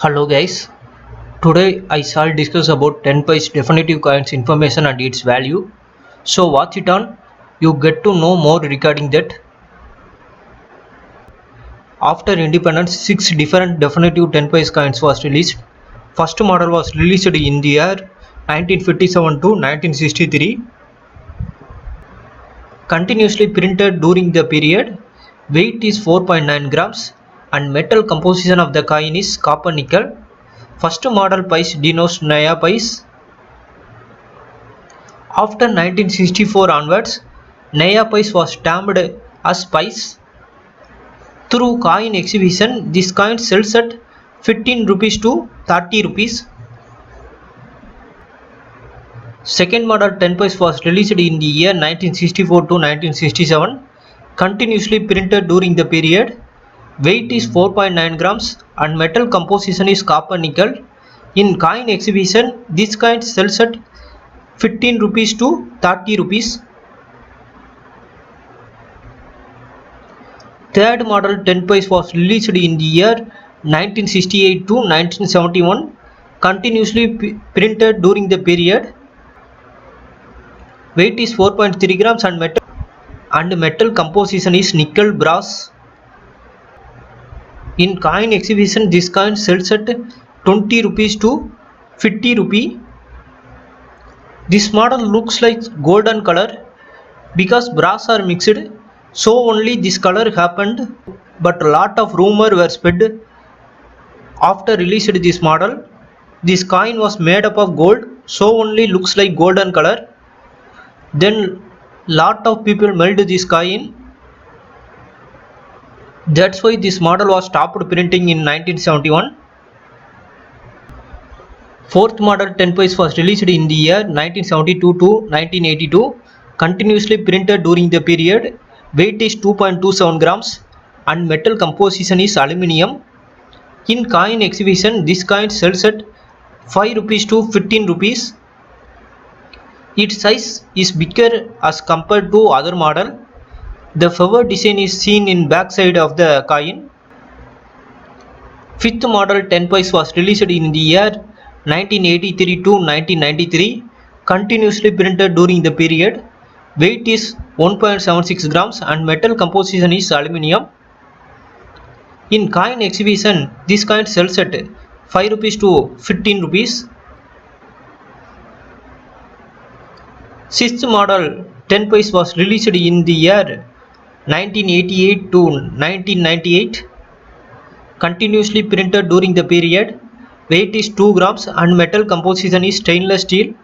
Hello guys, today I shall discuss about 10 pice definitive coins information and its value. So watch it on, you get to know more regarding that. After independence, 6 different definitive 10 pice coins was released. First model was released in the year 1957 to 1963. Continuously printed during the period. Weight is 4.9 grams and metal composition of the coin is copper nickel. First model piece denotes Naya piece. After 1964 onwards, Naya piece was stamped as piece. Through coin exhibition, this coin sells at 15 rupees to 30 rupees. Second model 10 piece was released in the year 1964 to 1967, continuously printed during the period. Weight is 4.9 grams and metal composition is copper nickel. In coin exhibition, this coin sells at 15 rupees to 30 rupees. Third model 10 piece was released in the year 1968 to 1971, continuously printed during the period. Weight is 4.3 grams and metal composition is nickel brass. In coin exhibition, this coin sells at 20 rupees to 50 rupee. This model looks like golden color because brass are mixed, so only this color happened, but a lot of rumor were spread after released this model. This coin was made up of gold, so only looks like golden color. Then lot of people melt this coin. That's why this model was stopped printing in 1971. Fourth model 10 piece was released in the year 1972 to 1982, continuously printed during the period. Weight is 2.27 grams and metal composition is aluminium. In coin exhibition, this coin sells at 5 rupees to 15 rupees. Its size is bigger as compared to other model. The feather design is seen in back side of the coin. Fifth model 10 piece was released in the year 1983 to 1993, continuously printed during the period. Weight is 1.76 grams and metal composition is aluminium. In coin exhibition, this coin sells at 5 rupees to 15 rupees. Sixth model 10 piece was released in the year 1988 to 1998, continuously printed during the period. Weight is 2 grams and metal composition is stainless steel.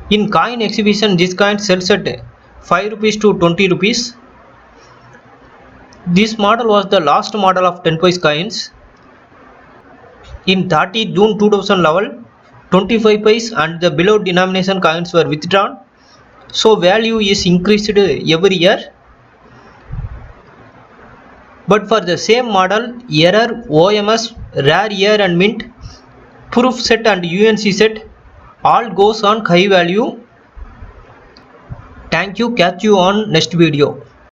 In coin exhibition, this coin sells at 5 rupees to 20 rupees. This model was the last model of 10 piece coins. In 30 June 2011, 25 piece and the below denomination coins were withdrawn, so value is increased every year. But for the same model, error, OMS, rare year and mint, proof set and UNC set all goes on high value. Thank you, catch you on next video.